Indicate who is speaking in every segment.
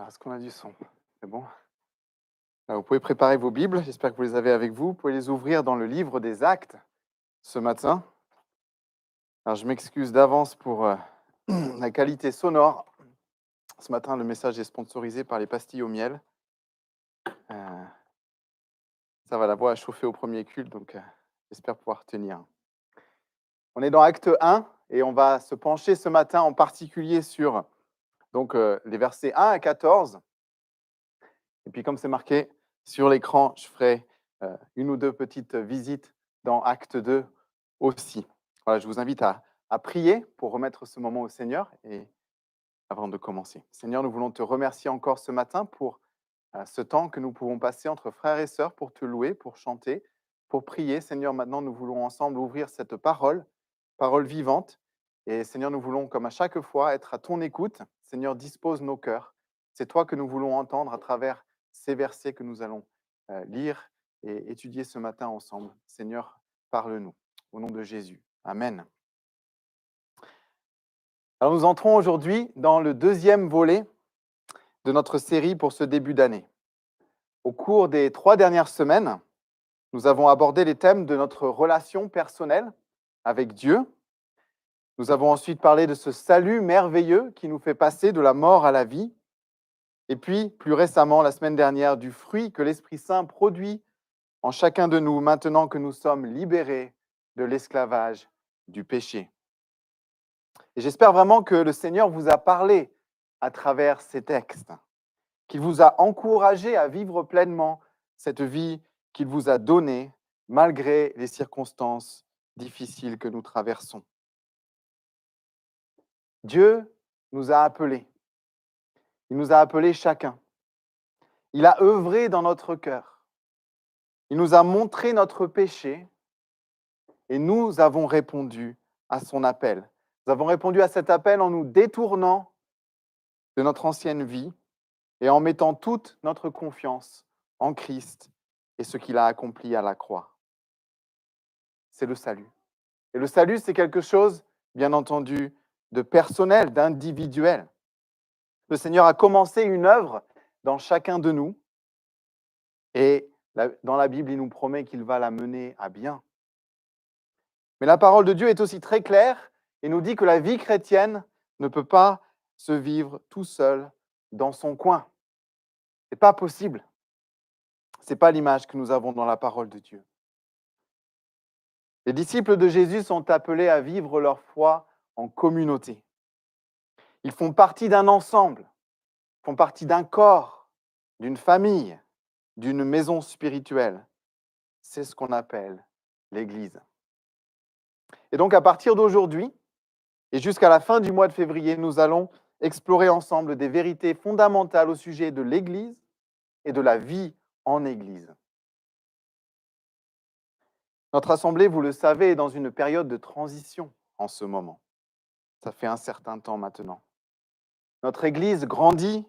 Speaker 1: Alors, est-ce qu'on a du son? C'est bon? Vous pouvez préparer vos Bibles, j'espère que vous les avez avec vous. Vous pouvez les ouvrir dans le livre des Actes ce matin. Alors, je m'excuse d'avance pour la qualité sonore. Ce matin, le message est sponsorisé par les pastilles au miel. Euh, Ça va, la voix a chauffé au premier culte, donc j'espère pouvoir tenir. On est dans Acte 1 et on va se pencher ce matin en particulier sur les versets 1 à 14. Et puis, comme c'est marqué sur l'écran, je ferai une ou deux petites visites dans Acte 2 aussi. Voilà, je vous invite à prier pour remettre ce moment au Seigneur et avant de commencer. Seigneur, nous voulons te remercier encore ce matin pour ce temps que nous pouvons passer entre frères et sœurs pour te louer, pour chanter, pour prier. Seigneur, maintenant, nous voulons ensemble ouvrir cette parole, parole vivante. Et Seigneur, nous voulons, comme à chaque fois, être à ton écoute. Seigneur, dispose nos cœurs. C'est toi que nous voulons entendre à travers ces versets que nous allons lire et étudier ce matin ensemble. Seigneur, parle-nous. Au nom de Jésus. Amen. Alors, nous entrons aujourd'hui dans le deuxième volet de notre série pour ce début d'année. Au cours des 3 dernières semaines, nous avons abordé les thèmes de notre relation personnelle avec Dieu. Nous avons ensuite parlé de ce salut merveilleux qui nous fait passer de la mort à la vie. Et puis, plus récemment, la semaine dernière, du fruit que l'Esprit Saint produit en chacun de nous maintenant que nous sommes libérés de l'esclavage du péché. Et j'espère vraiment que le Seigneur vous a parlé à travers ces textes, qu'il vous a encouragé à vivre pleinement cette vie qu'il vous a donnée malgré les circonstances difficiles que nous traversons. Dieu nous a appelés. Il nous a appelés chacun. Il a œuvré dans notre cœur. Il nous a montré notre péché et nous avons répondu à son appel. Nous avons répondu à cet appel en nous détournant de notre ancienne vie et en mettant toute notre confiance en Christ et ce qu'il a accompli à la croix. C'est le salut. Et le salut, c'est quelque chose, bien entendu, de personnel, d'individuel. Le Seigneur a commencé une œuvre dans chacun de nous et dans la Bible, il nous promet qu'il va la mener à bien. Mais la parole de Dieu est aussi très claire et nous dit que la vie chrétienne ne peut pas se vivre tout seul dans son coin. Ce n'est pas possible. Ce n'est pas l'image que nous avons dans la parole de Dieu. Les disciples de Jésus sont appelés à vivre leur foi en communauté. Ils font partie d'un ensemble, font partie d'un corps, d'une famille, d'une maison spirituelle. C'est ce qu'on appelle l'Église. Et donc, à partir d'aujourd'hui, et jusqu'à la fin du mois de février, nous allons explorer ensemble des vérités fondamentales au sujet de l'Église et de la vie en Église. Notre assemblée, vous le savez, est dans une période de transition en ce moment. Ça fait un certain temps maintenant. Notre Église grandit.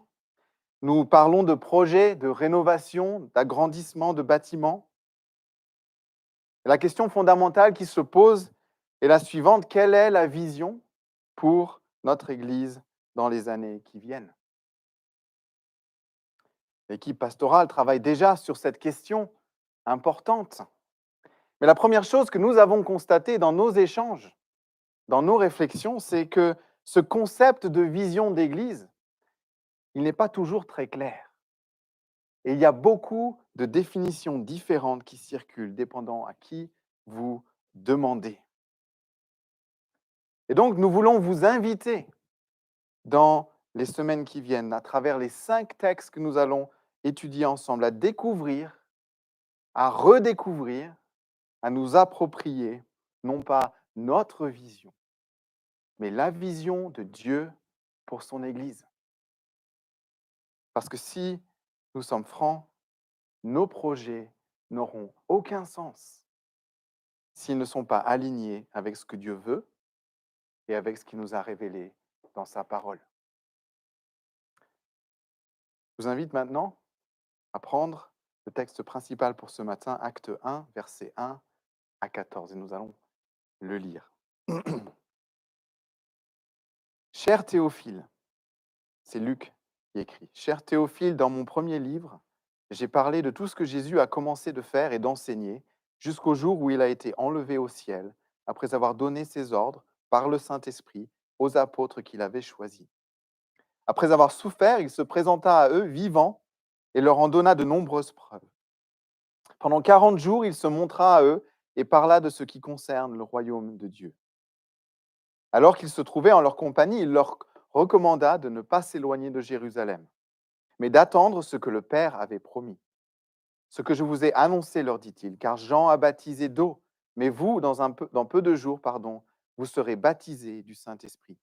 Speaker 1: Nous parlons de projets de rénovation, d'agrandissement de bâtiments. Et la question fondamentale qui se pose est la suivante: quelle est la vision pour notre Église dans les années qui viennent? L'équipe pastorale travaille déjà sur cette question importante. Mais la première chose que nous avons constatée dans nos échanges, dans nos réflexions, c'est que ce concept de vision d'Église, il n'est pas toujours très clair. Et il y a beaucoup de définitions différentes qui circulent, dépendant à qui vous demandez. Et donc, nous voulons vous inviter dans les semaines qui viennent, à travers les 5 textes que nous allons étudier ensemble, à découvrir, à redécouvrir, à nous approprier, non pas notre vision, mais la vision de Dieu pour son Église. Parce que si nous sommes francs, nos projets n'auront aucun sens s'ils ne sont pas alignés avec ce que Dieu veut et avec ce qu'il nous a révélé dans sa parole. Je vous invite maintenant à prendre le texte principal pour ce matin, Acte 1, versets 1 à 14, et nous allons le lire. Cher Théophile, c'est Luc qui écrit: Cher Théophile, dans mon premier livre, j'ai parlé de tout ce que Jésus a commencé de faire et d'enseigner jusqu'au jour où il a été enlevé au ciel, après avoir donné ses ordres par le Saint-Esprit aux apôtres qu'il avait choisis. Après avoir souffert, il se présenta à eux vivant et leur en donna de nombreuses preuves. Pendant 40 jours, il se montra à eux et parla de ce qui concerne le royaume de Dieu. Alors qu'ils se trouvaient en leur compagnie, il leur recommanda de ne pas s'éloigner de Jérusalem, mais d'attendre ce que le Père avait promis. Ce que je vous ai annoncé, leur dit-il, car Jean a baptisé d'eau, mais vous, dans peu de jours, vous serez baptisés du Saint-Esprit.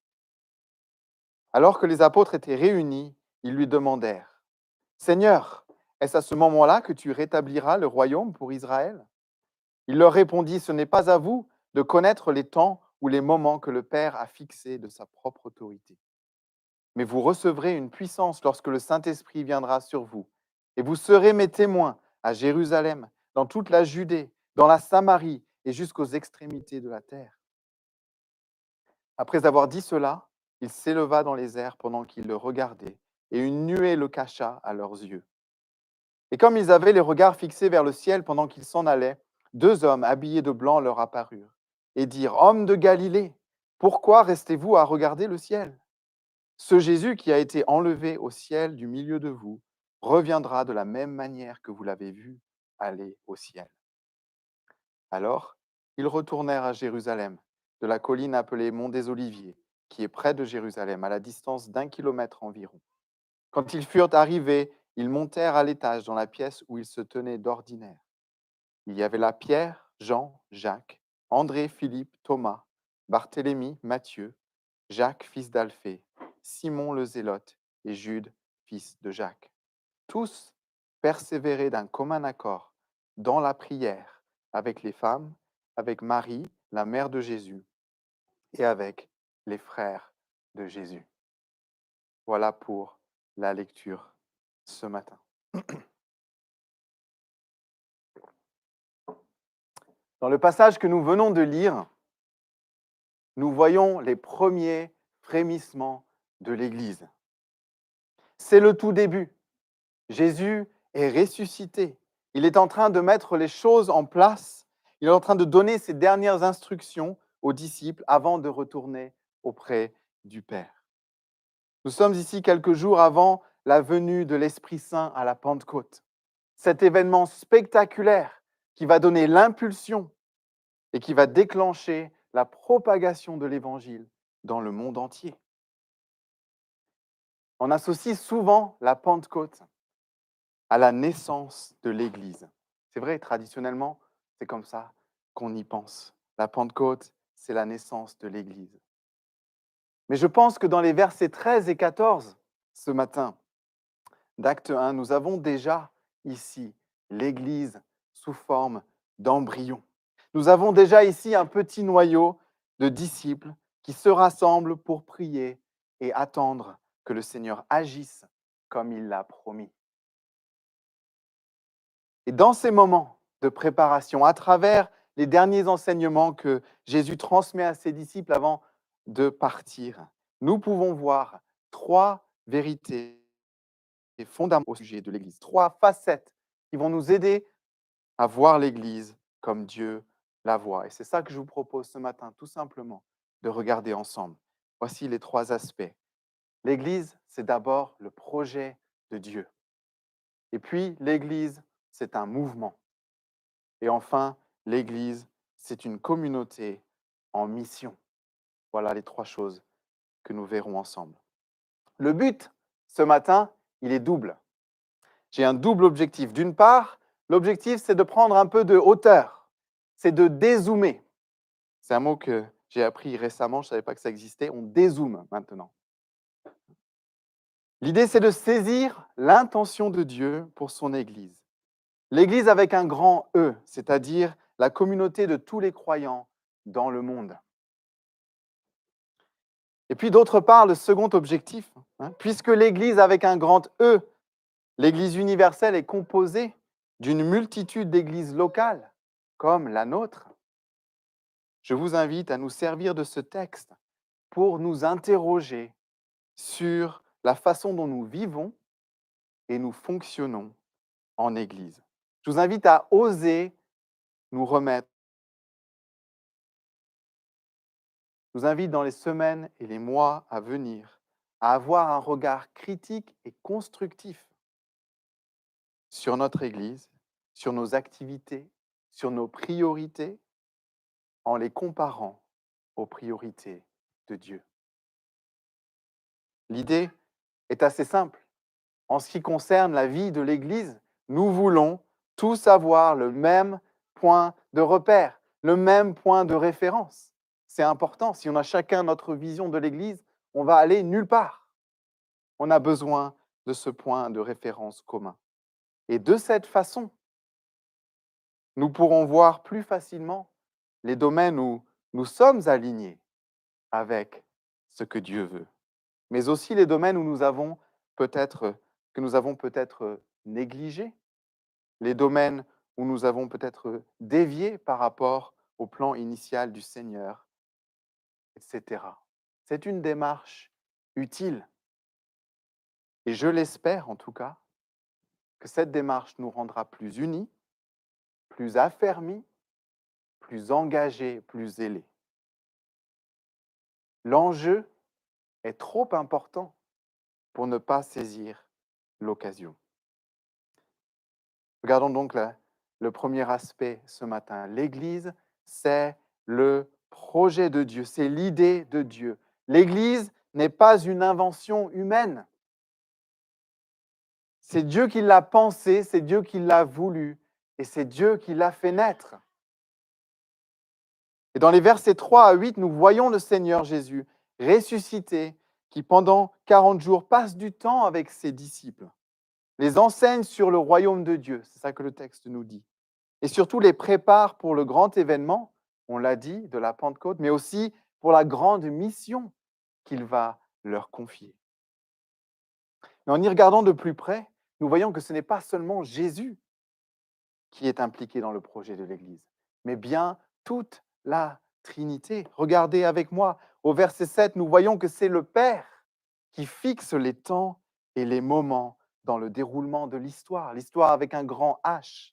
Speaker 1: Alors que les apôtres étaient réunis, ils lui demandèrent: Seigneur, est-ce à ce moment-là que tu rétabliras le royaume pour Israël? Il leur répondit: Ce n'est pas à vous de connaître les temps ou les moments que le Père a fixés de sa propre autorité. Mais vous recevrez une puissance lorsque le Saint-Esprit viendra sur vous, et vous serez mes témoins à Jérusalem, dans toute la Judée, dans la Samarie et jusqu'aux extrémités de la terre. Après avoir dit cela, il s'éleva dans les airs pendant qu'ils le regardaient, et une nuée le cacha à leurs yeux. Et comme ils avaient les regards fixés vers le ciel pendant qu'ils s'en allaient, deux hommes habillés de blanc leur apparurent et dirent: Hommes de Galilée, pourquoi restez-vous à regarder le ciel? Ce Jésus qui a été enlevé au ciel du milieu de vous reviendra de la même manière que vous l'avez vu aller au ciel. Alors, ils retournèrent à Jérusalem, de la colline appelée Mont des Oliviers, qui est près de Jérusalem, à la distance d'1 kilomètre environ. Quand ils furent arrivés, ils montèrent à l'étage dans la pièce où ils se tenaient d'ordinaire. Il y avait là Pierre, Jean, Jacques, André, Philippe, Thomas, Barthélemy, Matthieu, Jacques, fils d'Alphée, Simon le Zélote et Jude, fils de Jacques. Tous persévéraient d'un commun accord dans la prière avec les femmes, avec Marie, la mère de Jésus, et avec les frères de Jésus. Voilà pour la lecture ce matin. Dans le passage que nous venons de lire, nous voyons les premiers frémissements de l'Église. C'est le tout début. Jésus est ressuscité. Il est en train de mettre les choses en place. Il est en train de donner ses dernières instructions aux disciples avant de retourner auprès du Père. Nous sommes ici quelques jours avant la venue de l'Esprit Saint à la Pentecôte. Cet événement spectaculaire qui va donner l'impulsion et qui va déclencher la propagation de l'Évangile dans le monde entier. On associe souvent la Pentecôte à la naissance de l'Église. C'est vrai, traditionnellement, c'est comme ça qu'on y pense. La Pentecôte, c'est la naissance de l'Église. Mais je pense que dans les versets 13 et 14, ce matin, d'Acte 1, nous avons déjà ici l'Église sous forme d'embryon. Nous avons déjà ici un petit noyau de disciples qui se rassemblent pour prier et attendre que le Seigneur agisse comme il l'a promis. Et dans ces moments de préparation, à travers les derniers enseignements que Jésus transmet à ses disciples avant de partir, nous pouvons voir trois vérités fondamentales au sujet de l'Église, trois facettes qui vont nous aider à voir l'Église comme Dieu la voit. Et c'est ça que je vous propose ce matin, tout simplement, de regarder ensemble. Voici les trois aspects. L'Église, c'est d'abord le projet de Dieu. Et puis, l'Église, c'est un mouvement. Et enfin, l'Église, c'est une communauté en mission. Voilà les trois choses que nous verrons ensemble. Le but, ce matin, il est double. J'ai un double objectif. D'une part, l'objectif, c'est de prendre un peu de hauteur. C'est de dézoomer. C'est un mot que j'ai appris récemment, je ne savais pas que ça existait. On dézoome maintenant. L'idée, c'est de saisir l'intention de Dieu pour son Église. L'Église avec un grand E, c'est-à-dire la communauté de tous les croyants dans le monde. Et puis d'autre part, le second objectif, puisque l'Église avec un grand E, l'Église universelle est composée d'une multitude d'églises locales, comme la nôtre, je vous invite à nous servir de ce texte pour nous interroger sur la façon dont nous vivons et nous fonctionnons en Église. Je vous invite à oser nous remettre. Je vous invite dans les semaines et les mois à venir à avoir un regard critique et constructif sur notre Église, sur nos activités, sur nos priorités, en les comparant aux priorités de Dieu. L'idée est assez simple. En ce qui concerne la vie de l'Église, nous voulons tous avoir le même point de repère, le même point de référence. C'est important. Si on a chacun notre vision de l'Église, on va aller nulle part. On a besoin de ce point de référence commun. Et de cette façon, nous pourrons voir plus facilement les domaines où nous sommes alignés avec ce que Dieu veut, mais aussi les domaines où que nous avons peut-être négligés, les domaines où nous avons peut-être dévié par rapport au plan initial du Seigneur, etc. C'est une démarche utile. Et je l'espère en tout cas, que cette démarche nous rendra plus unis, plus affermis, plus engagés, plus zélés. L'enjeu est trop important pour ne pas saisir l'occasion. Regardons donc le premier aspect ce matin. L'Église, c'est le projet de Dieu, c'est l'idée de Dieu. L'Église n'est pas une invention humaine. C'est Dieu qui l'a pensée, c'est Dieu qui l'a voulu, et c'est Dieu qui l'a fait naître. Et dans les versets 3 à 8, nous voyons le Seigneur Jésus ressuscité, qui pendant 40 jours passe du temps avec ses disciples, les enseigne sur le royaume de Dieu, c'est ça que le texte nous dit, et surtout les prépare pour le grand événement, on l'a dit, de la Pentecôte, mais aussi pour la grande mission qu'il va leur confier. Mais en y regardant de plus près, nous voyons que ce n'est pas seulement Jésus qui est impliqué dans le projet de l'Église, mais bien toute la Trinité. Regardez avec moi, au verset 7, nous voyons que c'est le Père qui fixe les temps et les moments dans le déroulement de l'histoire avec un grand H.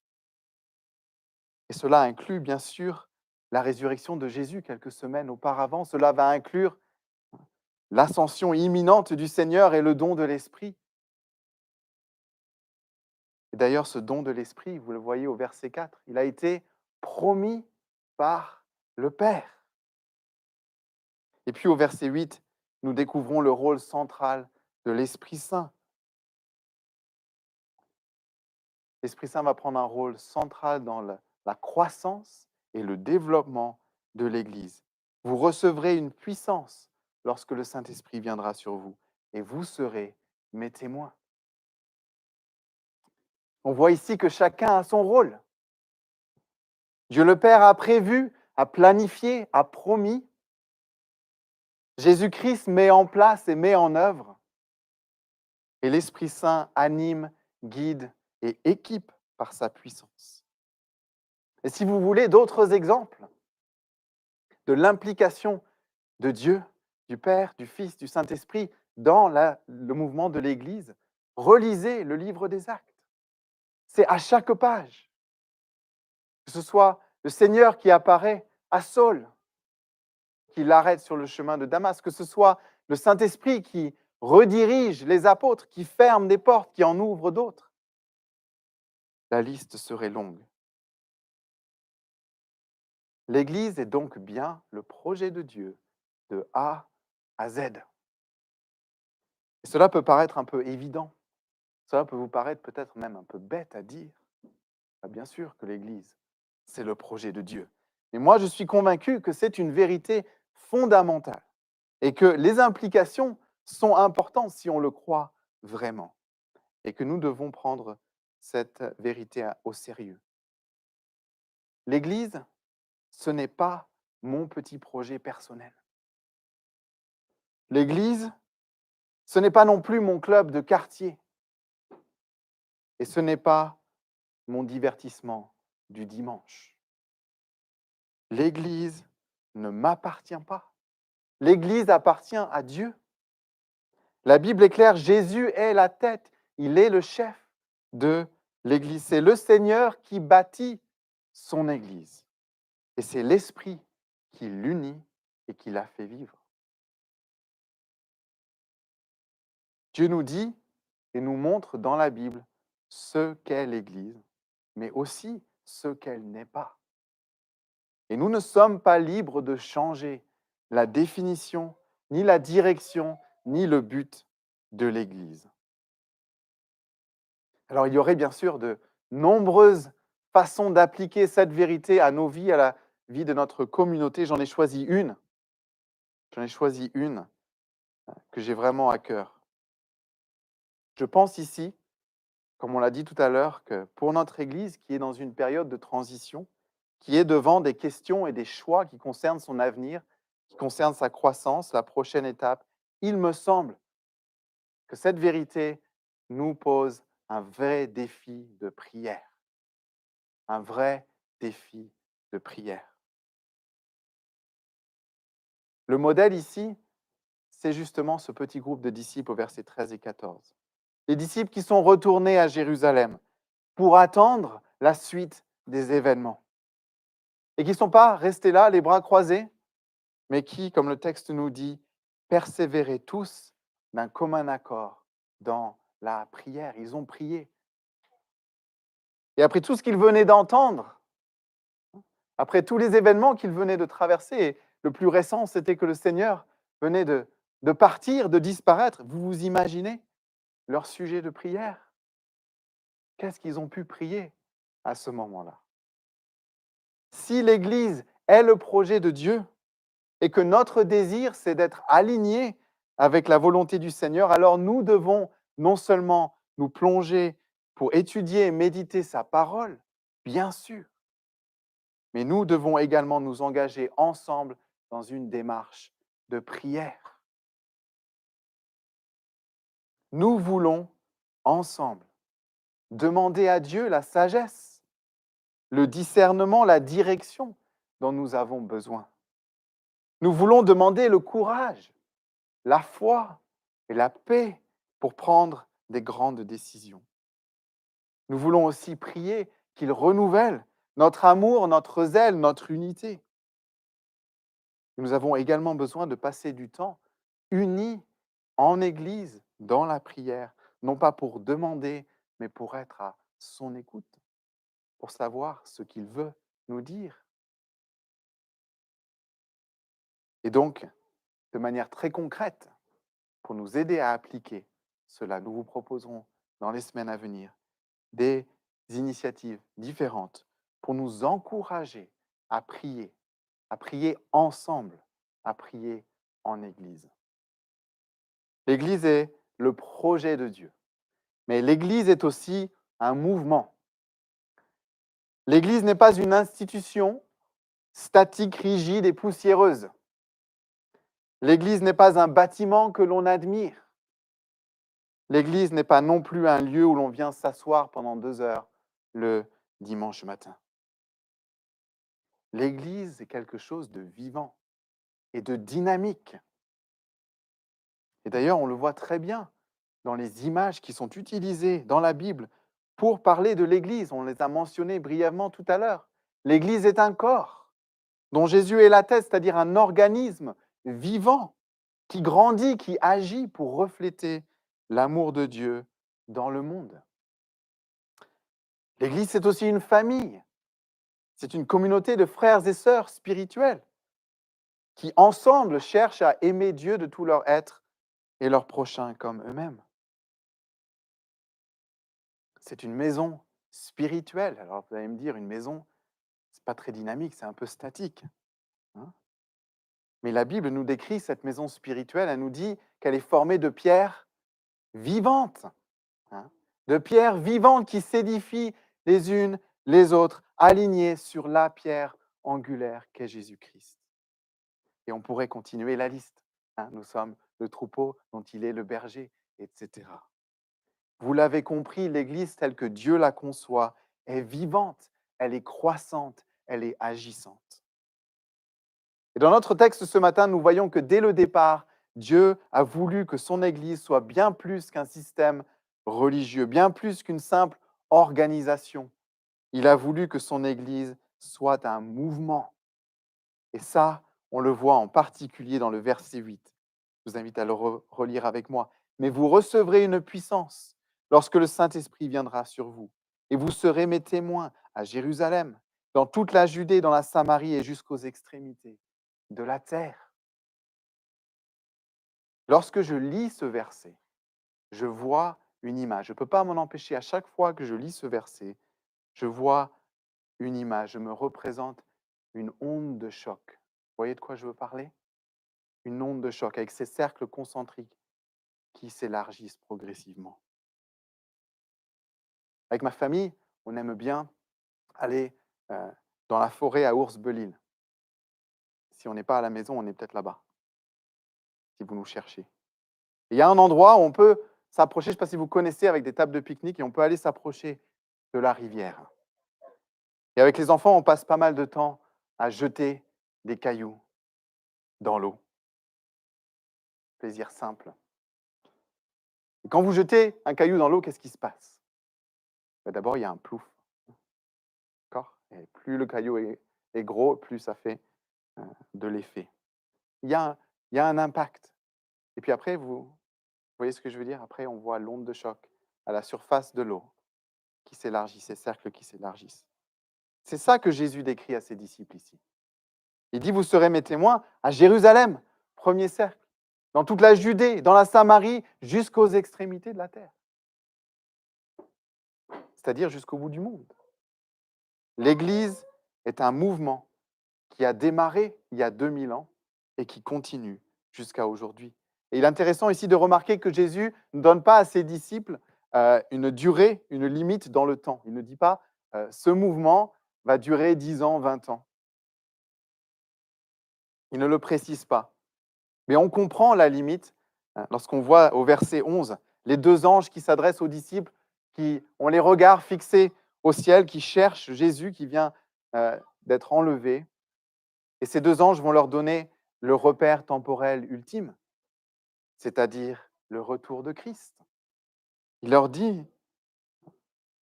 Speaker 1: Et cela inclut bien sûr la résurrection de Jésus quelques semaines auparavant. Cela va inclure l'ascension imminente du Seigneur et le don de l'Esprit. Et d'ailleurs, ce don de l'Esprit, vous le voyez au verset 4, il a été promis par le Père. Et puis au verset 8, nous découvrons le rôle central de l'Esprit Saint. L'Esprit Saint va prendre un rôle central dans la croissance et le développement de l'Église. Vous recevrez une puissance lorsque le Saint-Esprit viendra sur vous, et vous serez mes témoins. On voit ici que chacun a son rôle. Dieu le Père a prévu, a planifié, a promis. Jésus-Christ met en place et met en œuvre. Et l'Esprit Saint anime, guide et équipe par sa puissance. Et si vous voulez d'autres exemples de l'implication de Dieu, du Père, du Fils, du Saint-Esprit dans le mouvement de l'Église, relisez le livre des Actes. C'est à chaque page. Que ce soit le Seigneur qui apparaît à Saul, qui l'arrête sur le chemin de Damas, que ce soit le Saint-Esprit qui redirige les apôtres, qui ferme des portes, qui en ouvre d'autres. La liste serait longue. L'Église est donc bien le projet de Dieu de A à Z. Et cela peut paraître un peu évident. Cela peut vous paraître peut-être même un peu bête à dire. Bien sûr que l'Église, c'est le projet de Dieu. Mais moi, je suis convaincu que c'est une vérité fondamentale et que les implications sont importantes si on le croit vraiment et que nous devons prendre cette vérité au sérieux. L'Église, ce n'est pas mon petit projet personnel. L'Église, ce n'est pas non plus mon club de quartier et ce n'est pas mon divertissement du dimanche. L'Église ne m'appartient pas. L'Église appartient à Dieu. La Bible est claire, Jésus est la tête, il est le chef de l'Église. C'est le Seigneur qui bâtit son Église. Et c'est l'Esprit qui l'unit et qui la fait vivre. Dieu nous dit et nous montre dans la Bible ce qu'est l'Église, mais aussi ce qu'elle n'est pas. Et nous ne sommes pas libres de changer la définition, ni la direction, ni le but de l'Église. Alors il y aurait bien sûr de nombreuses façons d'appliquer cette vérité à nos vies, à la vie de notre communauté. J'en ai choisi une. Que j'ai vraiment à cœur. Je pense ici, comme on l'a dit tout à l'heure, que pour notre Église qui est dans une période de transition, qui est devant des questions et des choix qui concernent son avenir, qui concernent sa croissance, la prochaine étape, il me semble que cette vérité nous pose un vrai défi de prière. Un vrai défi de prière. Le modèle ici, c'est justement ce petit groupe de disciples au versets 13 et 14. Les disciples qui sont retournés à Jérusalem pour attendre la suite des événements. Et qui ne sont pas restés là, les bras croisés, mais qui, comme le texte nous dit, persévéraient tous d'un commun accord dans la prière. Ils ont prié. Et après tout ce qu'ils venaient d'entendre, après tous les événements qu'ils venaient de traverser, et le plus récent, c'était que le Seigneur venait de partir, de disparaître. Vous vous imaginez leur sujet de prière? Qu'est-ce qu'ils ont pu prier à ce moment-là? Si l'Église est le projet de Dieu et que notre désir, c'est d'être aligné avec la volonté du Seigneur, alors nous devons non seulement nous plonger pour étudier et méditer sa parole, bien sûr, mais nous devons également nous engager ensemble dans une démarche de prière. Nous voulons ensemble demander à Dieu la sagesse, le discernement, la direction dont nous avons besoin. Nous voulons demander le courage, la foi et la paix pour prendre des grandes décisions. Nous voulons aussi prier qu'il renouvelle notre amour, notre zèle, notre unité. Nous avons également besoin de passer du temps unis en Église, dans la prière, non pas pour demander, mais pour être à son écoute, pour savoir ce qu'il veut nous dire. Et donc, de manière très concrète, pour nous aider à appliquer cela, nous vous proposerons dans les semaines à venir des initiatives différentes pour nous encourager à prier ensemble, à prier en Église. L'Église est le projet de Dieu, mais l'Église est aussi un mouvement. L'Église n'est pas une institution statique, rigide et poussiéreuse. L'Église n'est pas un bâtiment que l'on admire. L'Église n'est pas non plus un lieu où l'on vient s'asseoir pendant 2 heures le dimanche matin. L'Église est quelque chose de vivant et de dynamique. Et d'ailleurs, on le voit très bien dans les images qui sont utilisées dans la Bible pour parler de l'Église. On les a mentionnées brièvement tout à l'heure. L'Église est un corps dont Jésus est la tête, c'est-à-dire un organisme vivant qui grandit, qui agit pour refléter l'amour de Dieu dans le monde. L'Église, c'est aussi une famille. C'est une communauté de frères et sœurs spirituels qui, ensemble, cherchent à aimer Dieu de tout leur être et leurs prochains comme eux-mêmes. C'est une maison spirituelle. Alors, vous allez me dire, une maison, c'est pas très dynamique, c'est un peu statique. Hein. Mais la Bible nous décrit cette maison spirituelle, elle nous dit qu'elle est formée de pierres vivantes. Hein, de pierres vivantes qui s'édifient les unes les autres, alignées sur la pierre angulaire qu'est Jésus-Christ. Et on pourrait continuer la liste. Hein, nous sommes le troupeau dont il est le berger, etc. Vous l'avez compris, l'Église telle que Dieu la conçoit est vivante, elle est croissante, elle est agissante. Et dans notre texte ce matin, nous voyons que dès le départ, Dieu a voulu que son Église soit bien plus qu'un système religieux, bien plus qu'une simple organisation. Il a voulu que son Église soit un mouvement. Et ça, on le voit en particulier dans le verset 8. Je vous invite à le relire avec moi. Mais vous recevrez une puissance lorsque le Saint-Esprit viendra sur vous. Et vous serez mes témoins à Jérusalem, dans toute la Judée, dans la Samarie et jusqu'aux extrémités de la terre. Lorsque je lis ce verset, je vois une image. Je ne peux pas m'en empêcher. À chaque fois que je lis ce verset, je vois une image. Je me représente une onde de choc. Vous voyez de quoi je veux parler? Une onde de choc avec ces cercles concentriques qui s'élargissent progressivement. Avec ma famille, on aime bien aller dans la forêt à Ours-Belil. Si on n'est pas à la maison, on est peut-être là-bas, si vous nous cherchez. Et il y a un endroit où on peut s'approcher, je ne sais pas si vous connaissez, avec des tables de pique-nique, et on peut aller s'approcher de la rivière. Et avec les enfants, on passe pas mal de temps à jeter des cailloux dans l'eau. Plaisir simple. Et quand vous jetez un caillou dans l'eau, qu'est-ce qui se passe? D'abord, il y a un plouf. D'accord? Et plus le caillou est gros, plus ça fait de l'effet. Il y a un impact. Et puis après, vous voyez ce que je veux dire? Après, on voit l'onde de choc à la surface de l'eau qui s'élargit, ces cercles qui s'élargissent. C'est ça que Jésus décrit à ses disciples ici. Il dit, vous serez mes témoins à Jérusalem, premier cercle, dans toute la Judée, dans la Samarie, jusqu'aux extrémités de la terre. C'est-à-dire jusqu'au bout du monde. L'Église est un mouvement qui a démarré il y a 2000 ans et qui continue jusqu'à aujourd'hui. Et il est intéressant ici de remarquer que Jésus ne donne pas à ses disciples une durée, une limite dans le temps. Il ne dit pas ce mouvement va durer 10 ans, 20 ans. Il ne le précise pas. Mais on comprend la limite lorsqu'on voit au verset 11 les deux anges qui s'adressent aux disciples, qui ont les regards fixés au ciel, qui cherchent Jésus qui vient d'être enlevé. Et ces deux anges vont leur donner le repère temporel ultime, c'est-à-dire le retour de Christ. Ils leur disent,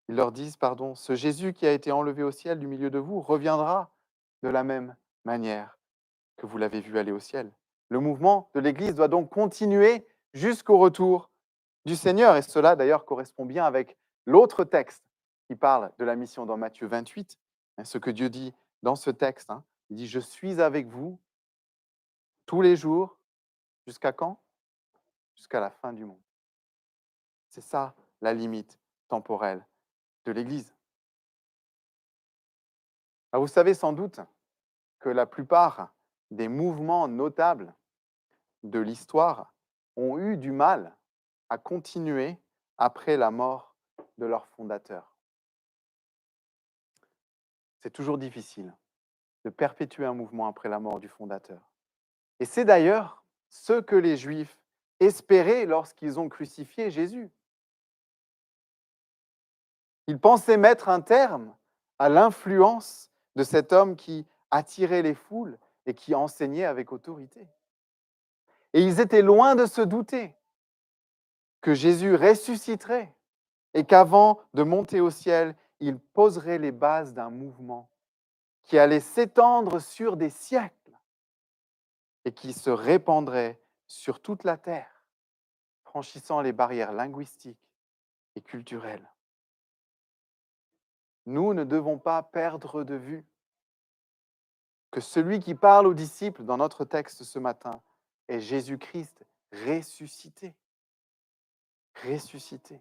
Speaker 1: ce Jésus qui a été enlevé au ciel du milieu de vous reviendra de la même manière que vous l'avez vu aller au ciel. Le mouvement de l'Église doit donc continuer jusqu'au retour du Seigneur. Et cela, d'ailleurs, correspond bien avec l'autre texte qui parle de la mission dans Matthieu 28. Ce que Dieu dit dans ce texte, il dit « Je suis avec vous tous les jours. Jusqu'à quand? Jusqu'à la fin du monde. » C'est ça la limite temporelle de l'Église. Alors, vous savez sans doute que la plupart des mouvements notables de l'histoire ont eu du mal à continuer après la mort de leur fondateur. C'est toujours difficile de perpétuer un mouvement après la mort du fondateur. Et c'est d'ailleurs ce que les Juifs espéraient lorsqu'ils ont crucifié Jésus. Ils pensaient mettre un terme à l'influence de cet homme qui attirait les foules et qui enseignait avec autorité. Et ils étaient loin de se douter que Jésus ressusciterait et qu'avant de monter au ciel, il poserait les bases d'un mouvement qui allait s'étendre sur des siècles et qui se répandrait sur toute la terre, franchissant les barrières linguistiques et culturelles. Nous ne devons pas perdre de vue que celui qui parle aux disciples dans notre texte ce matin est Jésus-Christ ressuscité. Ressuscité.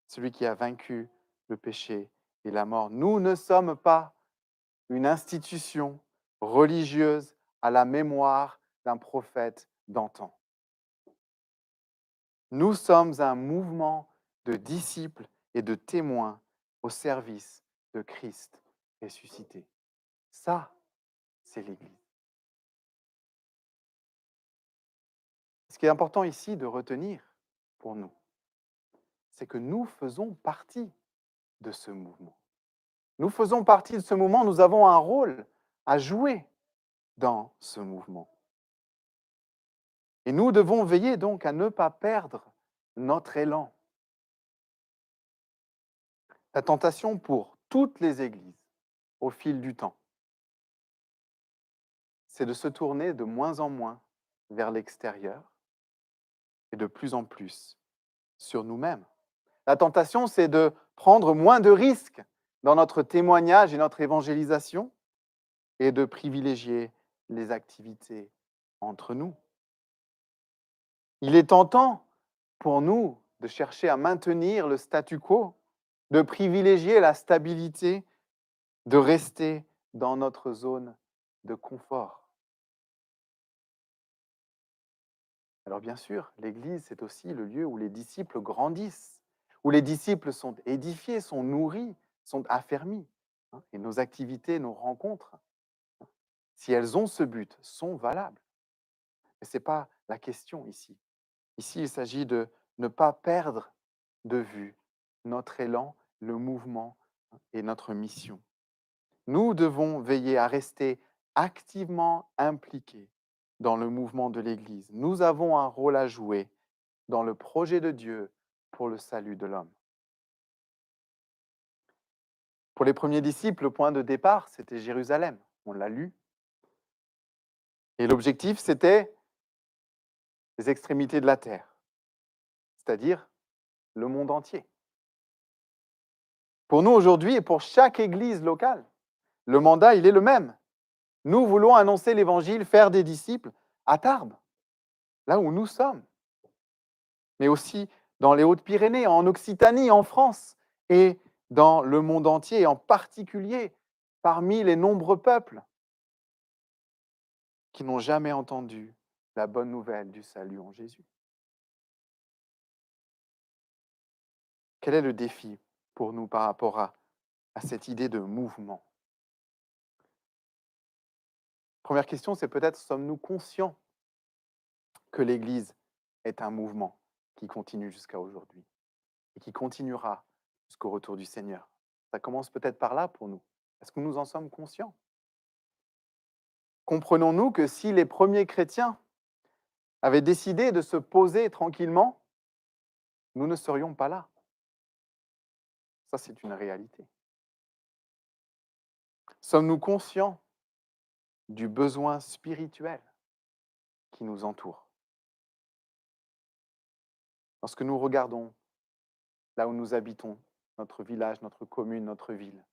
Speaker 1: Celui qui a vaincu le péché et la mort. Nous ne sommes pas une institution religieuse à la mémoire d'un prophète d'antan. Nous sommes un mouvement de disciples et de témoins au service de Christ ressuscité. Ça, c'est l'Église. Ce qui est important ici de retenir pour nous, c'est que nous faisons partie de ce mouvement. Nous faisons partie de ce mouvement, nous avons un rôle à jouer dans ce mouvement. Et nous devons veiller donc à ne pas perdre notre élan. La tentation pour toutes les églises au fil du temps, c'est de se tourner de moins en moins vers l'extérieur et de plus en plus sur nous-mêmes. La tentation, c'est de prendre moins de risques dans notre témoignage et notre évangélisation et de privilégier les activités entre nous. Il est tentant pour nous de chercher à maintenir le statu quo, de privilégier la stabilité, de rester dans notre zone de confort. Alors bien sûr, l'Église, c'est aussi le lieu où les disciples grandissent, où les disciples sont édifiés, sont nourris, sont affermis. Et nos activités, nos rencontres, si elles ont ce but, sont valables. Mais ce n'est pas la question ici. Ici, il s'agit de ne pas perdre de vue notre élan, le mouvement et notre mission. Nous devons veiller à rester activement impliqués dans le mouvement de l'Église. Nous avons un rôle à jouer dans le projet de Dieu pour le salut de l'homme. Pour les premiers disciples, le point de départ, c'était Jérusalem. On l'a lu. Et l'objectif, c'était les extrémités de la terre, c'est-à-dire le monde entier. Pour nous aujourd'hui et pour chaque église locale, le mandat, il est le même. Nous voulons annoncer l'évangile, faire des disciples à Tarbes, là où nous sommes, mais aussi dans les Hautes-Pyrénées, en Occitanie, en France, et dans le monde entier, en particulier parmi les nombreux peuples qui n'ont jamais entendu la bonne nouvelle du salut en Jésus. Quel est le défi pour nous par rapport à cette idée de mouvement? Première question, c'est peut-être, sommes-nous conscients que l'Église est un mouvement qui continue jusqu'à aujourd'hui et qui continuera jusqu'au retour du Seigneur? Ça commence peut-être par là pour nous. Est-ce que nous en sommes conscients? Comprenons-nous que si les premiers chrétiens avaient décidé de se poser tranquillement, nous ne serions pas là? Ça, c'est une réalité. Sommes-nous conscients du besoin spirituel qui nous entoure? Lorsque nous regardons là où nous habitons, notre village, notre commune, notre ville,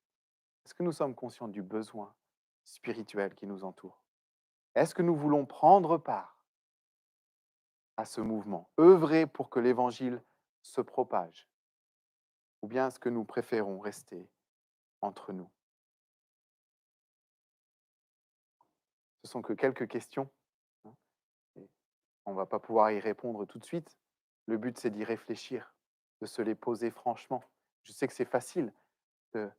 Speaker 1: est-ce que nous sommes conscients du besoin spirituel qui nous entoure? Est-ce que nous voulons prendre part à ce mouvement, œuvrer pour que l'Évangile se propage? Ou bien est-ce que nous préférons rester entre nous? Ce sont que quelques questions, hein, et on ne va pas pouvoir y répondre tout de suite. Le but, c'est d'y réfléchir, de se les poser franchement. Je sais que c'est facile de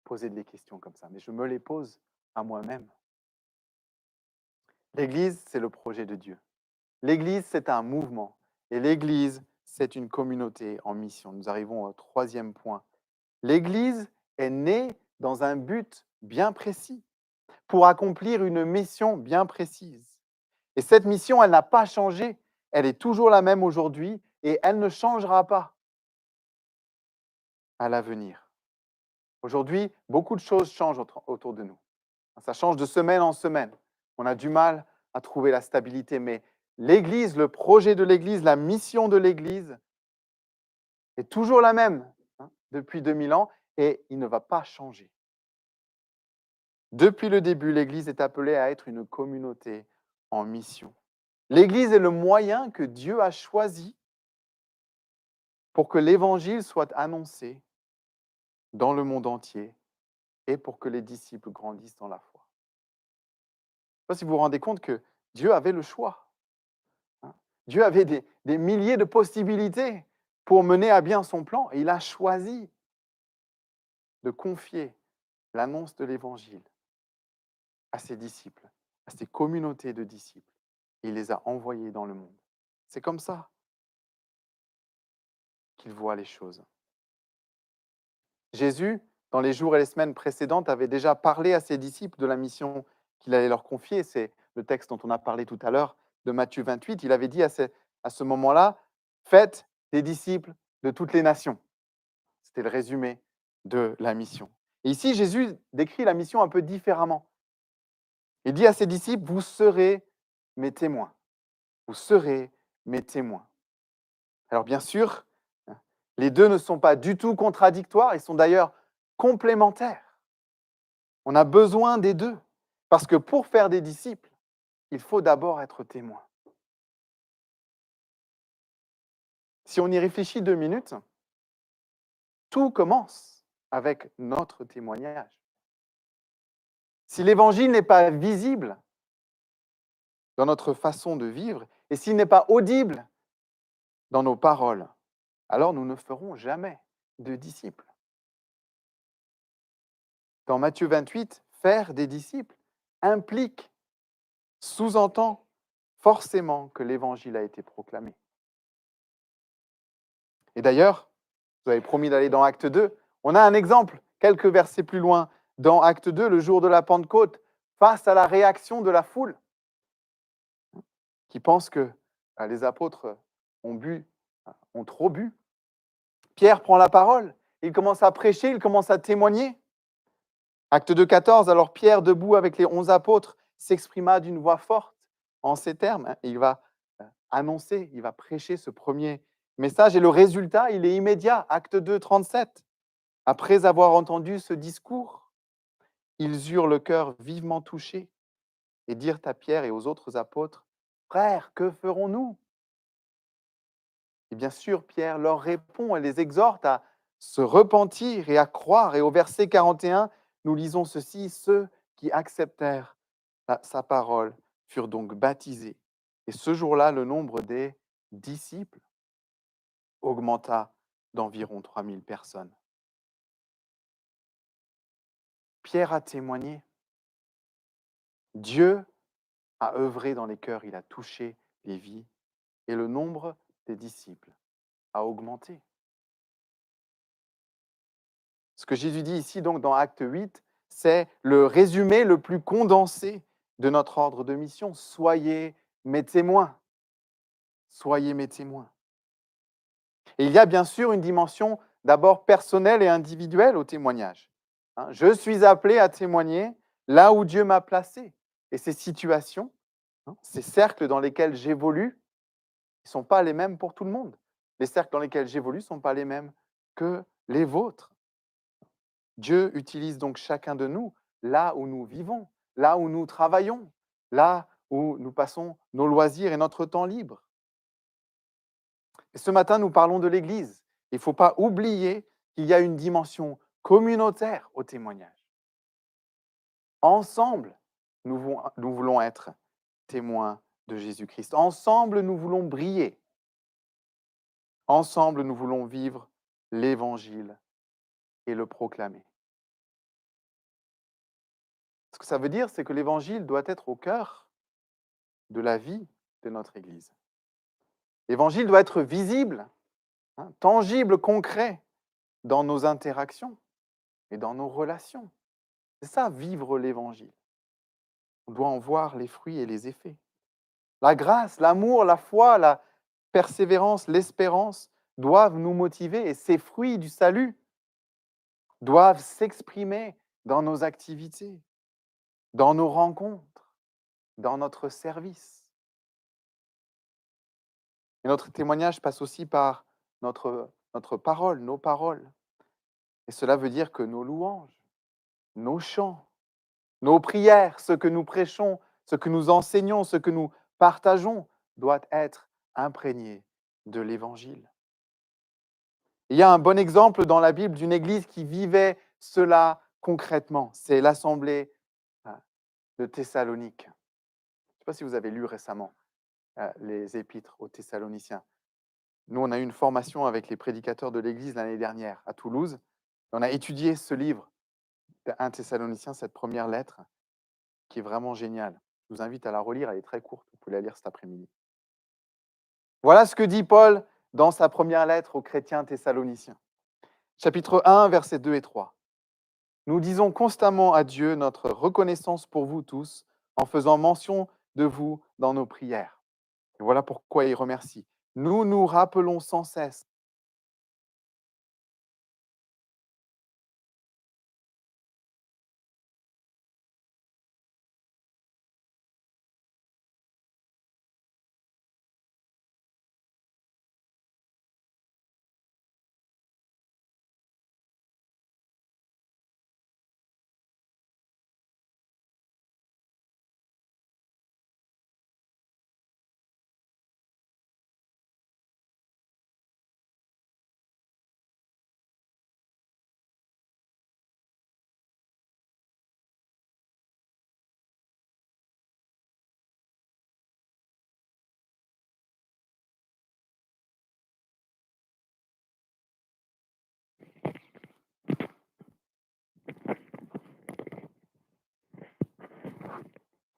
Speaker 1: poser des questions comme ça, mais je me les pose à moi-même. L'Église, c'est le projet de Dieu. L'Église, c'est un mouvement. Et l'Église, c'est une communauté en mission. Nous arrivons au troisième point. L'Église est née dans un but bien précis, pour accomplir une mission bien précise. Et cette mission, elle n'a pas changé. Elle est toujours la même aujourd'hui et elle ne changera pas à l'avenir. Aujourd'hui, beaucoup de choses changent autour de nous. Ça change de semaine en semaine. On a du mal à trouver la stabilité, mais l'Église, le projet de l'Église, la mission de l'Église est toujours la même depuis 2000 ans et il ne va pas changer. Depuis le début, l'Église est appelée à être une communauté en mission. L'Église est le moyen que Dieu a choisi pour que l'Évangile soit annoncé dans le monde entier et pour que les disciples grandissent dans la foi. Je ne sais pas si vous vous rendez compte que Dieu avait le choix. Dieu avait des milliers de possibilités pour mener à bien son plan et il a choisi de confier l'annonce de l'Évangile à ses disciples, à ses communautés de disciples. Et il les a envoyés dans le monde. C'est comme ça qu'il voit les choses. Jésus, dans les jours et les semaines précédentes, avait déjà parlé à ses disciples de la mission qu'il allait leur confier. C'est le texte dont on a parlé tout à l'heure, de Matthieu 28, il avait dit à ce moment-là, faites des disciples de toutes les nations. C'était le résumé de la mission. Et ici, Jésus décrit la mission un peu différemment. Il dit à ses disciples, vous serez mes témoins. Vous serez mes témoins. Alors bien sûr, les deux ne sont pas du tout contradictoires, ils sont d'ailleurs complémentaires. On a besoin des deux, parce que pour faire des disciples, il faut d'abord être témoin. Si on y réfléchit 2 minutes, tout commence avec notre témoignage. Si l'évangile n'est pas visible dans notre façon de vivre, et s'il n'est pas audible dans nos paroles, alors nous ne ferons jamais de disciples. Dans Matthieu 28, faire des disciples implique, sous-entend forcément que l'évangile a été proclamé. Et d'ailleurs, vous avez promis d'aller dans Acte 2, on a un exemple, quelques versets plus loin, dans Acte 2, le jour de la Pentecôte, face à la réaction de la foule, qui pense que les apôtres ont trop bu. Pierre prend la parole, il commence à prêcher, il commence à témoigner. Acte 2, 14, alors Pierre, debout avec les 11 apôtres, s'exprima d'une voix forte en ces termes. Et il va annoncer, il va prêcher ce premier message. Et le résultat, il est immédiat. Acte 2, 37. Après avoir entendu ce discours, ils eurent le cœur vivement touché et dirent à Pierre et aux autres apôtres, « Frères, que ferons-nous » Et bien sûr, Pierre leur répond et les exhorte à se repentir et à croire. Et au verset 41, nous lisons ceci, « Ceux qui acceptèrent sa parole furent donc baptisés. Et ce jour-là, le nombre des disciples augmenta d'environ 3000 personnes. » Pierre a témoigné. Dieu a œuvré dans les cœurs, il a touché les vies et le nombre des disciples a augmenté. Ce que Jésus dit ici, donc, dans Acte 8, c'est le résumé le plus condensé de notre ordre de mission. Soyez mes témoins. Soyez mes témoins. Et il y a bien sûr une dimension d'abord personnelle et individuelle au témoignage. Je suis appelé à témoigner là où Dieu m'a placé. Et ces situations, ces cercles dans lesquels j'évolue, ils ne sont pas les mêmes pour tout le monde. Les cercles dans lesquels j'évolue ne sont pas les mêmes que les vôtres. Dieu utilise donc chacun de nous là où nous vivons, là où nous travaillons, là où nous passons nos loisirs et notre temps libre. Et ce matin, nous parlons de l'Église. Il ne faut pas oublier qu'il y a une dimension communautaire au témoignage. Ensemble, nous voulons être témoins de Jésus-Christ. Ensemble, nous voulons briller. Ensemble, nous voulons vivre l'Évangile et le proclamer. Ce que ça veut dire, c'est que l'Évangile doit être au cœur de la vie de notre Église. L'Évangile doit être visible, tangible, concret dans nos interactions et dans nos relations. C'est ça, vivre l'Évangile. On doit en voir les fruits et les effets. La grâce, l'amour, la foi, la persévérance, l'espérance doivent nous motiver et ces fruits du salut doivent s'exprimer dans nos activités, dans nos rencontres, dans notre service. Et notre témoignage passe aussi par notre parole, nos paroles. Et cela veut dire que nos louanges, nos chants, nos prières, ce que nous prêchons, ce que nous enseignons, ce que nous partageons, doit être imprégné de l'Évangile. Il y a un bon exemple dans la Bible d'une église qui vivait cela concrètement. C'est l'assemblée de Thessalonique. Je ne sais pas si vous avez lu récemment les épîtres aux Thessaloniciens. Nous, on a eu une formation avec les prédicateurs de l'église l'année dernière à Toulouse. On a étudié ce livre, 1 Thessaloniciens, cette première lettre, qui est vraiment géniale. Je vous invite à la relire, elle est très courte. Vous pouvez la lire cet après-midi. Voilà ce que dit Paul dans sa première lettre aux chrétiens thessaloniciens. Chapitre 1, versets 2 et 3. Nous disons constamment à Dieu notre reconnaissance pour vous tous en faisant mention de vous dans nos prières. Et voilà pourquoi il remercie. Nous nous rappelons sans cesse.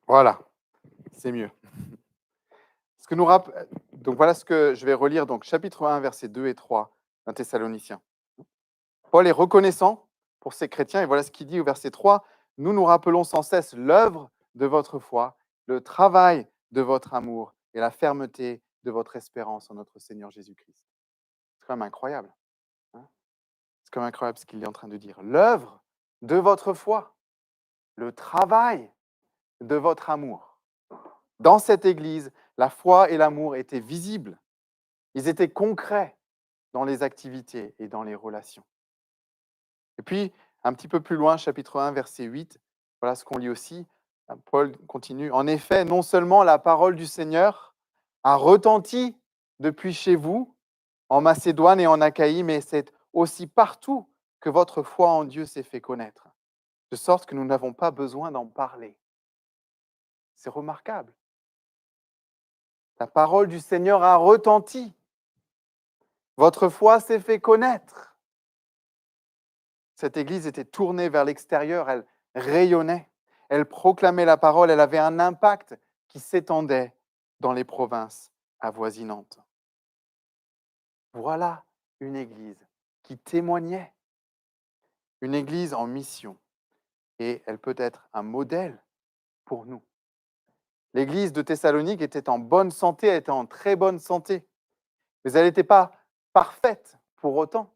Speaker 1: Voilà, c'est mieux. Donc voilà ce que je vais relire, donc chapitre 1, versets 2 et 3 d'un Thessaloniciens. Paul est reconnaissant pour ces chrétiens et voilà ce qu'il dit au verset 3. Nous nous rappelons sans cesse l'œuvre de votre foi, le travail de votre amour et la fermeté de votre espérance en notre Seigneur Jésus-Christ. C'est quand même incroyable. Hein. C'est quand même incroyable ce qu'il est en train de dire. L'œuvre de votre foi, le travail de votre amour. Dans cette Église, la foi et l'amour étaient visibles. Ils étaient concrets dans les activités et dans les relations. Et puis, un petit peu plus loin, chapitre 1, verset 8, voilà ce qu'on lit aussi. Paul continue. En effet, non seulement la parole du Seigneur a retenti depuis chez vous, en Macédoine et en Achaïe, mais c'est aussi partout que votre foi en Dieu s'est fait connaître, de sorte que nous n'avons pas besoin d'en parler. C'est remarquable. La parole du Seigneur a retenti. Votre foi s'est fait connaître. Cette église était tournée vers l'extérieur, elle rayonnait, elle proclamait la parole, elle avait un impact qui s'étendait dans les provinces avoisinantes. Voilà une église qui témoignait, une église en mission, et elle peut être un modèle pour nous. L'église de Thessalonique était en bonne santé, elle était en très bonne santé, mais elle n'était pas parfaite pour autant.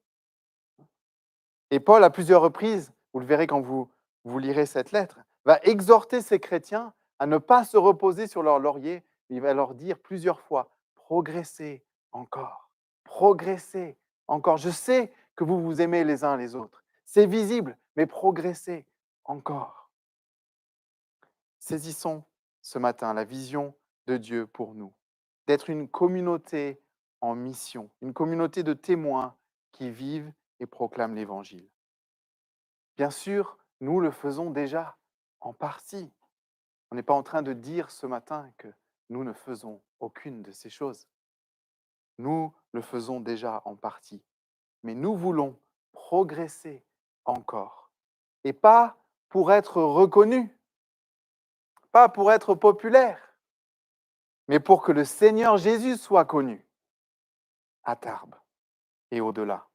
Speaker 1: Et Paul, à plusieurs reprises, vous le verrez quand vous lirez cette lettre, va exhorter ces chrétiens à ne pas se reposer sur leur laurier. Il va leur dire plusieurs fois, progressez encore, progressez encore. Je sais que vous vous aimez les uns les autres. C'est visible, mais progressez encore. Saisissons ce matin la vision de Dieu pour nous, d'être une communauté en mission, une communauté de témoins qui vivent et proclament l'Évangile. Bien sûr, nous le faisons déjà en partie. On n'est pas en train de dire ce matin que nous ne faisons aucune de ces choses. Nous le faisons déjà en partie. Mais nous voulons progresser encore. Et pas pour être reconnus, pas pour être populaires, mais pour que le Seigneur Jésus soit connu à Tarbes et au-delà.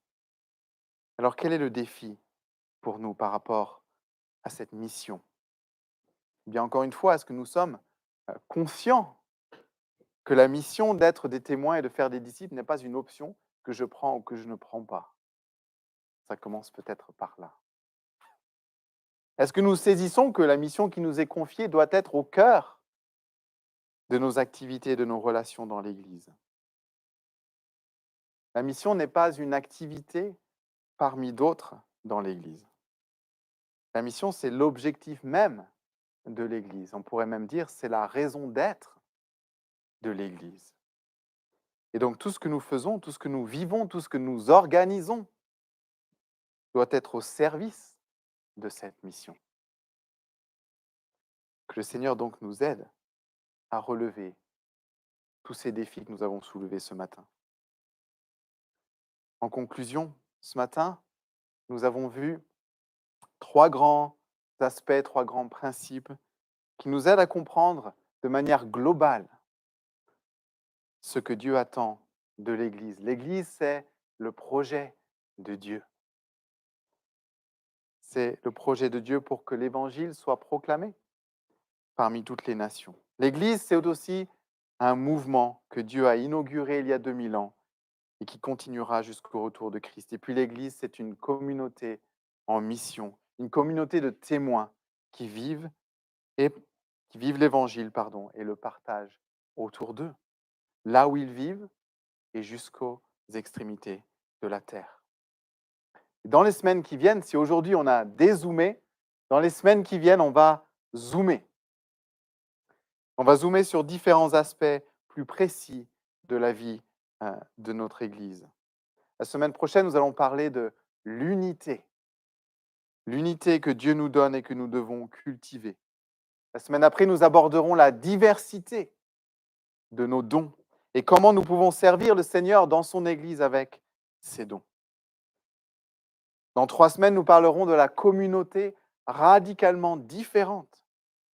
Speaker 1: Alors quel est le défi pour nous par rapport à cette mission? Eh bien, encore une fois, est-ce que nous sommes conscients que la mission d'être des témoins et de faire des disciples n'est pas une option que je prends ou que je ne prends pas? Ça commence peut-être par là. Est-ce que nous saisissons que la mission qui nous est confiée doit être au cœur de nos activités, de nos relations dans l'Église? La mission n'est pas une activité parmi d'autres dans l'Église. La mission, c'est l'objectif même de l'Église. On pourrait même dire c'est la raison d'être de l'Église. Et donc tout ce que nous faisons, tout ce que nous vivons, tout ce que nous organisons doit être au service de cette mission. Que le Seigneur donc nous aide à relever tous ces défis que nous avons soulevés ce matin. En conclusion, ce matin, nous avons vu trois grands aspects, trois grands principes qui nous aident à comprendre de manière globale ce que Dieu attend de l'Église. L'Église, c'est le projet de Dieu. C'est le projet de Dieu pour que l'Évangile soit proclamé parmi toutes les nations. L'Église, c'est aussi un mouvement que Dieu a inauguré il y a 2000 ans et qui continuera jusqu'au retour de Christ. Et puis l'Église, c'est une communauté en mission, une communauté de témoins qui vivent et qui vivent l'Évangile, et le partagent autour d'eux, là où ils vivent et jusqu'aux extrémités de la terre. Dans les semaines qui viennent, si aujourd'hui on a dézoomé, dans les semaines qui viennent, on va zoomer. On va zoomer sur différents aspects plus précis de la vie de notre Église. La semaine prochaine, nous allons parler de l'unité. L'unité que Dieu nous donne et que nous devons cultiver. La semaine après, nous aborderons la diversité de nos dons et comment nous pouvons servir le Seigneur dans son Église avec ces dons. Dans 3 semaines, nous parlerons de la communauté radicalement différente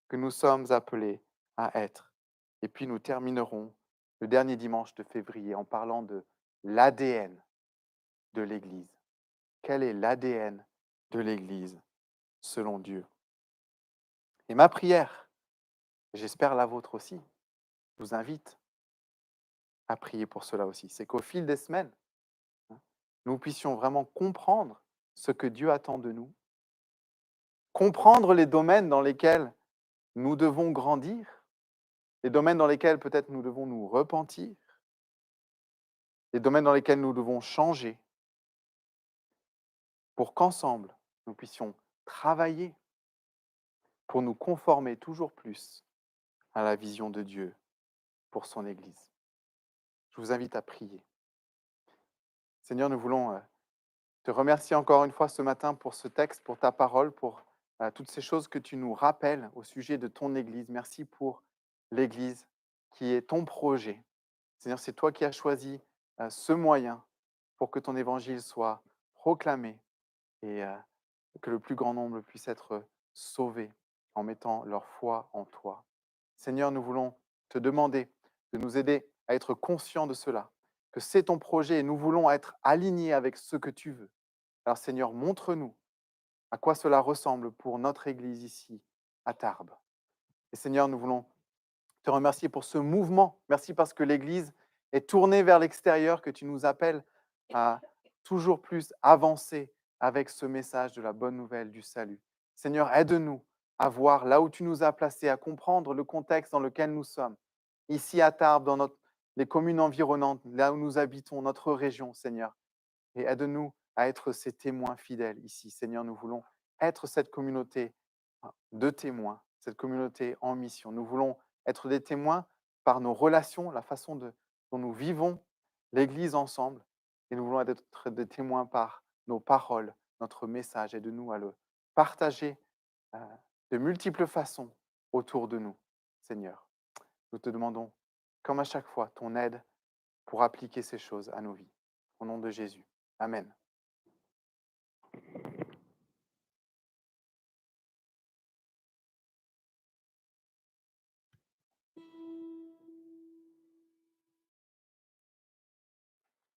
Speaker 1: que nous sommes appelés à être. Et puis nous terminerons le dernier dimanche de février en parlant de l'ADN de l'Église. Quel est l'ADN de l'Église selon Dieu? Et ma prière, et j'espère la vôtre aussi, je vous invite à prier pour cela aussi, c'est qu'au fil des semaines, nous puissions vraiment comprendre ce que Dieu attend de nous, comprendre les domaines dans lesquels nous devons grandir, les domaines dans lesquels peut-être nous devons nous repentir, les domaines dans lesquels nous devons changer, pour qu'ensemble, nous puissions travailler pour nous conformer toujours plus à la vision de Dieu pour son Église. Je vous invite à prier. Seigneur, nous voulons te remercier encore une fois ce matin pour ce texte, pour ta parole, pour toutes ces choses que tu nous rappelles au sujet de ton Église. Merci pour l'Église qui est ton projet. Seigneur, c'est toi qui as choisi ce moyen pour que ton évangile soit proclamé et que le plus grand nombre puisse être sauvé en mettant leur foi en toi. Seigneur, nous voulons te demander de nous aider à être conscients de cela, que c'est ton projet et nous voulons être alignés avec ce que tu veux. Alors Seigneur, montre-nous à quoi cela ressemble pour notre Église ici, à Tarbes. Et Seigneur, nous voulons te remercier pour ce mouvement. Merci parce que l'Église est tournée vers l'extérieur, que tu nous appelles à toujours plus avancer avec ce message de la bonne nouvelle du salut. Seigneur, aide-nous à voir là où tu nous as placés, à comprendre le contexte dans lequel nous sommes. Ici à Tarbes, dans les communes environnantes, là où nous habitons, notre région, Seigneur. Et aide-nous à être ces témoins fidèles ici. Seigneur, nous voulons être cette communauté de témoins, cette communauté en mission. Nous voulons être des témoins par nos relations, la façon dont nous vivons l'Église ensemble. Et nous voulons être des témoins par nos paroles, notre message. Aide-nous à le partager de multiples façons autour de nous, Seigneur. Nous te demandons, comme à chaque fois, ton aide pour appliquer ces choses à nos vies. Au nom de Jésus. Amen.